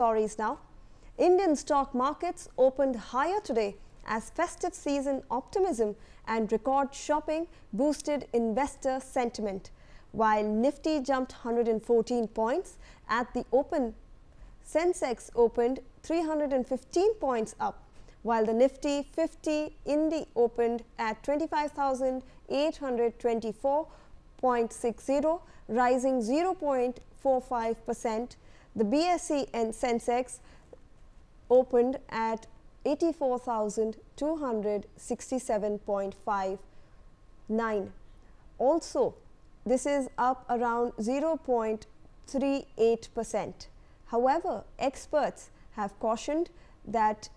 stories now. Indian stock markets opened higher today as festive season optimism and record shopping boosted investor sentiment. While Nifty jumped 114 points at the open, Sensex opened 315 points up, while the Nifty 50 Indy opened at 25,824.60, rising 0.45%. The BSE and Sensex opened at 84,267.59. Also, this is up around 0.38%. However, experts have cautioned that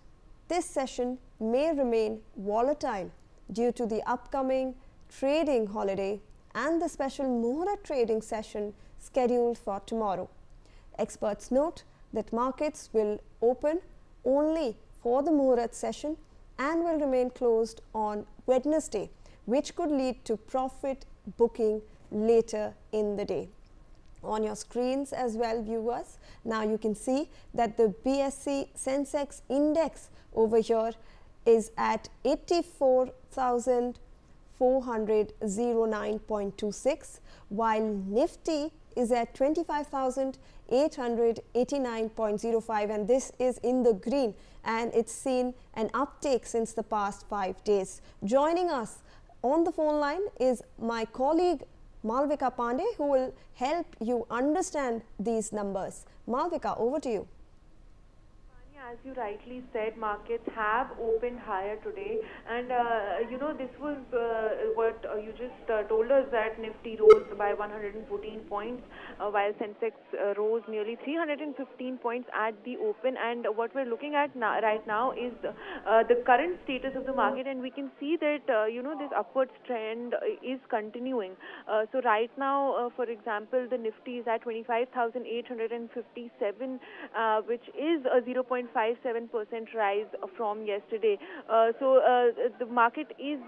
this session may remain volatile due to the upcoming trading holiday and the special Muhurat trading session scheduled for tomorrow. Experts note that markets will open only for the Muhurat session and will remain closed on Wednesday, which could lead to profit booking later in the day. On your screens as well, viewers, now you can see that the BSE Sensex index over here is at 84,409.26, while Nifty is at 25,889.05, and this is in the green, and it's seen an uptake since the past 5 days. Joining us on the phone line is my colleague Malvika Pandey, who will help you understand these numbers. Malvika, over to you. As you rightly said, markets have opened higher today, and this was what you just told us, that Nifty rose by 114 points, while Sensex rose nearly 315 points at the open. And what we're looking at right now is the current status of the market, and we can see that this upwards trend is continuing. So right now, for example, the Nifty is at 25,857, which is a 0.57% rise from yesterday. The market is,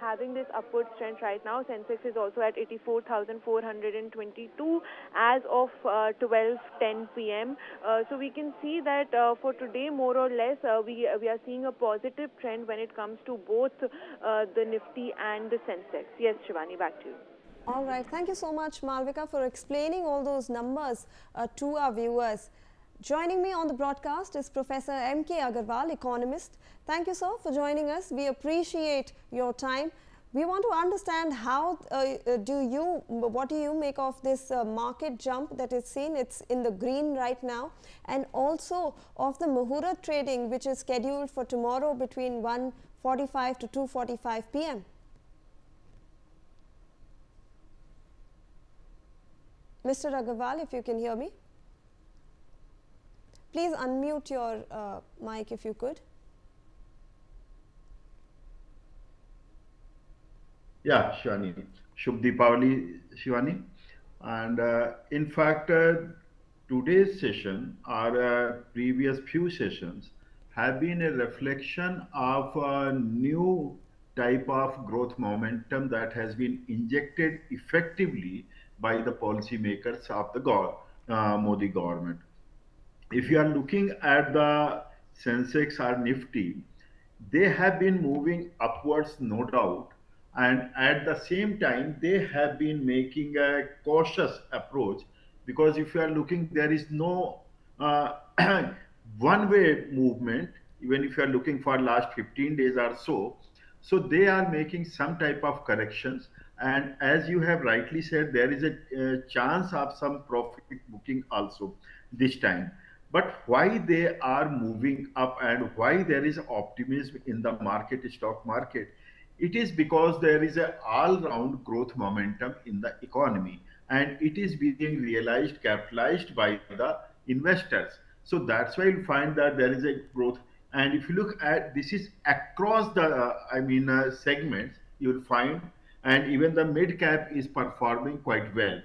having this upward trend right now. Sensex is also at 84,422 as of 12:10 p.m. So we can see that for today, more or less, we are seeing a positive trend when it comes to both the Nifty and the Sensex. Yes, Shivani, back to you. All right. Thank you so much, Malvika, for explaining all those numbers to our viewers. Joining me on the broadcast is Professor M.K. Agarwal, economist. Thank you, sir, for joining us. We appreciate your time. We want to understand what do you make of this market jump that is seen? It's in the green right now, and also of the Muhurat trading, which is scheduled for tomorrow between 1:45 to 2:45 p.m. Mr. Agarwal, if you can hear me. Please unmute your mic if you could. Yeah, Shivani. Shubh Deepavali, Shivani. And in fact, today's session, our previous few sessions, have been a reflection of a new type of growth momentum that has been injected effectively by the policymakers of the Modi government. If you are looking at the Sensex or Nifty, they have been moving upwards, no doubt. And at the same time, they have been making a cautious approach, because if you are looking, there is no one way movement, even if you are looking for last 15 days or so. So they are making some type of corrections. And as you have rightly said, there is a chance of some profit booking also this time. But why they are moving up and why there is optimism in the market, stock market, it is because there is an all-round growth momentum in the economy, and it is being realized, capitalized by the investors. So that's why you find that there is a growth. And if you look at this is across the segments, you will find, and even the mid cap is performing quite well.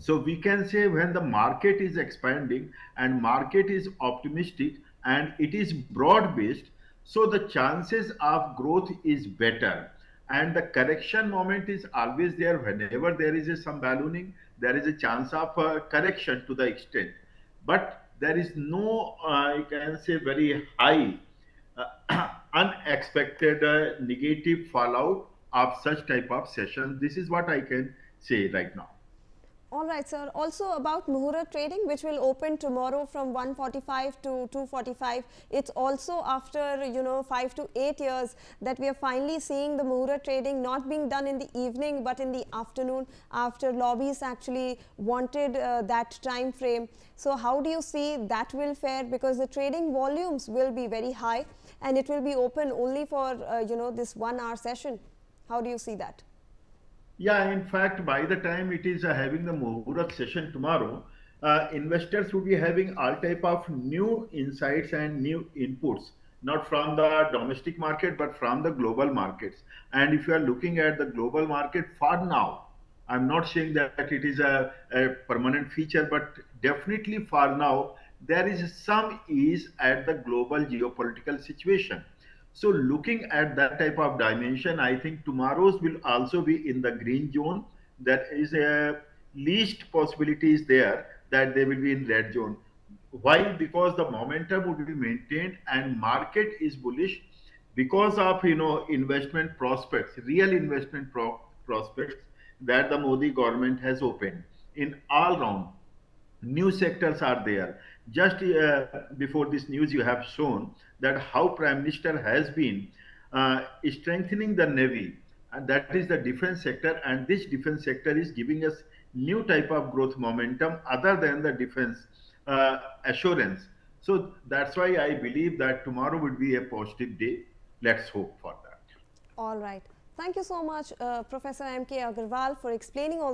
So we can say when the market is expanding and market is optimistic and it is broad based, so the chances of growth is better, and the correction moment is always there. Whenever there is some ballooning, there is a chance of correction to the extent. But there is no, I can say, very high, unexpected negative fallout of such type of sessions. This is what I can say right now. All right, sir. Also about Muhurat trading, which will open tomorrow from 1:45 to 2:45. It's also after 5 to 8 years that we are finally seeing the Muhurat trading not being done in the evening but in the afternoon, after lobbies actually wanted that time frame. So how do you see that will fare, because the trading volumes will be very high and it will be open only for this 1 hour session. How do you see that? Yeah, in fact, by the time it is having the Muhurat session tomorrow, investors would be having all type of new insights and new inputs, not from the domestic market, but from the global markets. And if you are looking at the global market for now, I'm not saying that it is a permanent feature, but definitely for now, there is some ease at the global geopolitical situation. So looking at that type of dimension, I think tomorrow's will also be in the green zone. There is a least possibility is there that they will be in red zone. Why? Because the momentum would be maintained and market is bullish because of investment prospects, real investment prospects that the Modi government has opened in all round. New sectors are there. Just before this news, you have shown that how Prime Minister has been strengthening the Navy, and that is the defense sector. And this defense sector is giving us new type of growth momentum other than the defense assurance. So that's why I believe that tomorrow would be a positive day. Let's hope for that. All right. Thank you so much, Professor M.K. Agarwal, for explaining all